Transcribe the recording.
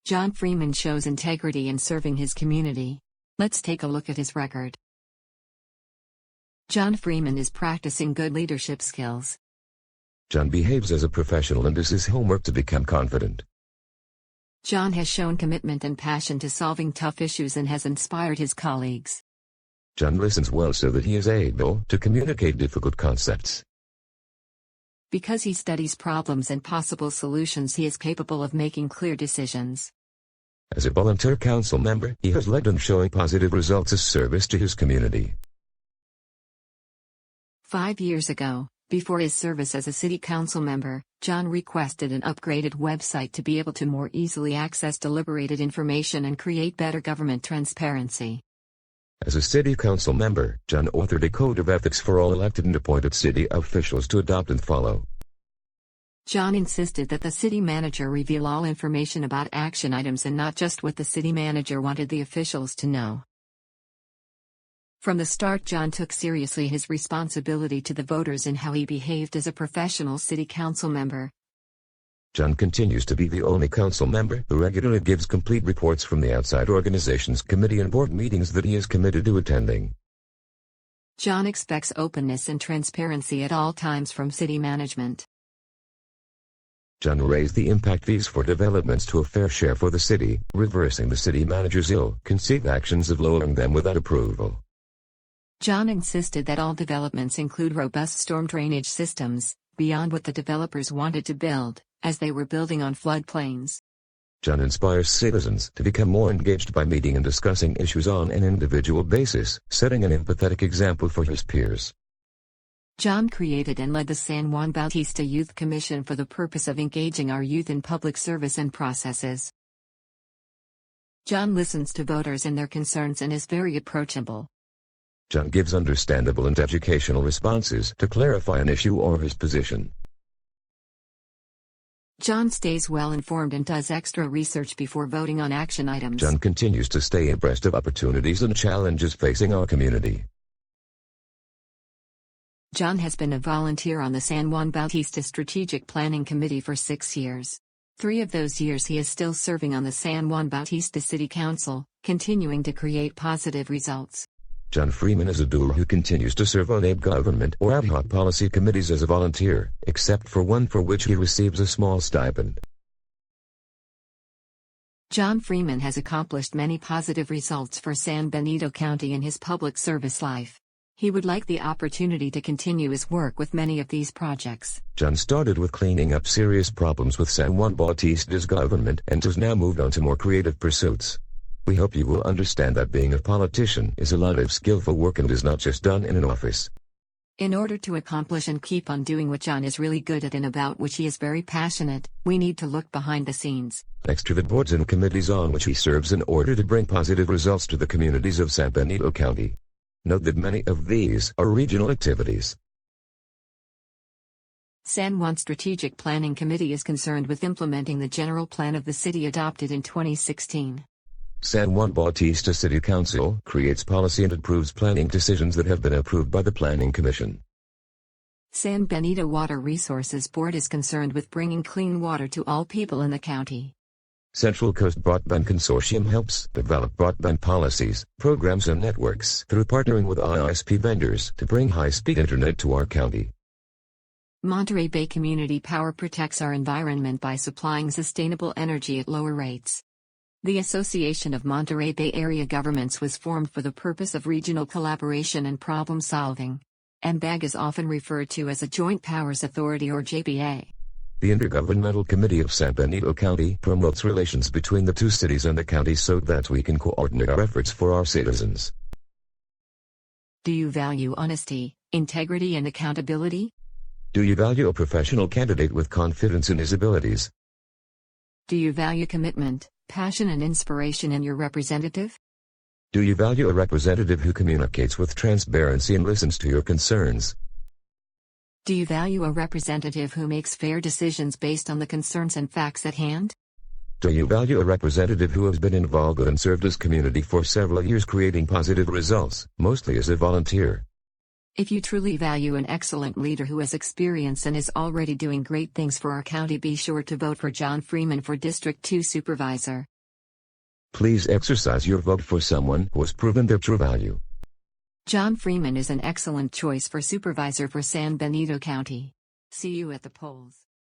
John Freeman shows integrity in serving his community. Let's take a look at his record. John Freeman is practicing good leadership skills. John behaves as a professional and does his homework to become confident. John has shown commitment and passion to solving tough issues and has inspired his colleagues. John listens well so that he is able to communicate difficult concepts. Because he studies problems and possible solutions, he is capable of making clear decisions. As a volunteer council member, he has led in showing positive results as service to his community. 5 years ago, before his service as a city council member, John requested an upgraded website to be able to more easily access deliberated information and create better government transparency. As a city council member, John authored a code of ethics for all elected and appointed city officials to adopt and follow. John insisted that the city manager reveal all information about action items and not just what the city manager wanted the officials to know. From the start, John took seriously his responsibility to the voters and how he behaved as a professional city council member. John continues to be the only council member who regularly gives complete reports from the outside organization's committee and board meetings that he is committed to attending. John expects openness and transparency at all times from city management. John raised the impact fees for developments to a fair share for the city, reversing the city manager's ill-conceived actions of lowering them without approval. John insisted that all developments include robust storm drainage systems, beyond what the developers wanted to build, as they were building on floodplains. John inspires citizens to become more engaged by meeting and discussing issues on an individual basis, setting an empathetic example for his peers. John created and led the San Juan Bautista Youth Commission for the purpose of engaging our youth in public service and processes. John listens to voters and their concerns and is very approachable. John gives understandable and educational responses to clarify an issue or his position. John stays well informed and does extra research before voting on action items. John continues to stay abreast of opportunities and challenges facing our community. John has been a volunteer on the San Juan Bautista Strategic Planning Committee for 6 years. 3 of those years he is still serving on the San Juan Bautista City Council, continuing to create positive results. John Freeman is a doer who continues to serve on ABE government or ad hoc policy committees as a volunteer, except for one for which he receives a small stipend. John Freeman has accomplished many positive results for San Benito County in his public service life. He would like the opportunity to continue his work with many of these projects. John started with cleaning up serious problems with San Juan Bautista's government and has now moved on to more creative pursuits. We hope you will understand that being a politician is a lot of skillful work and is not just done in an office. In order to accomplish and keep on doing what John is really good at and about which he is very passionate, we need to look behind the scenes. Next to the boards and committees on which he serves in order to bring positive results to the communities of San Benito County. Note that many of these are regional activities. San Juan Strategic Planning Committee is concerned with implementing the general plan of the city adopted in 2016. San Juan Bautista City Council creates policy and approves planning decisions that have been approved by the Planning Commission. San Benito Water Resources Board is concerned with bringing clean water to all people in the county. Central Coast Broadband Consortium helps develop broadband policies, programs and networks through partnering with ISP vendors to bring high-speed internet to our county. Monterey Bay Community Power protects our environment by supplying sustainable energy at lower rates. The Association of Monterey Bay Area Governments was formed for the purpose of regional collaboration and problem solving. MBAG is often referred to as a Joint Powers Authority or JPA. The Intergovernmental Committee of San Benito County promotes relations between the two cities and the county so that we can coordinate our efforts for our citizens. Do you value honesty, integrity and accountability? Do you value a professional candidate with confidence in his abilities? Do you value commitment, passion and inspiration in your representative? Do you value a representative who communicates with transparency and listens to your concerns? Do you value a representative who makes fair decisions based on the concerns and facts at hand? Do you value a representative who has been involved with and served his community for several years creating positive results, mostly as a volunteer? If you truly value an excellent leader who has experience and is already doing great things for our county, be sure to vote for John Freeman for District 2 Supervisor. Please exercise your vote for someone who has proven their true value. John Freeman is an excellent choice for Supervisor for San Benito County. See you at the polls.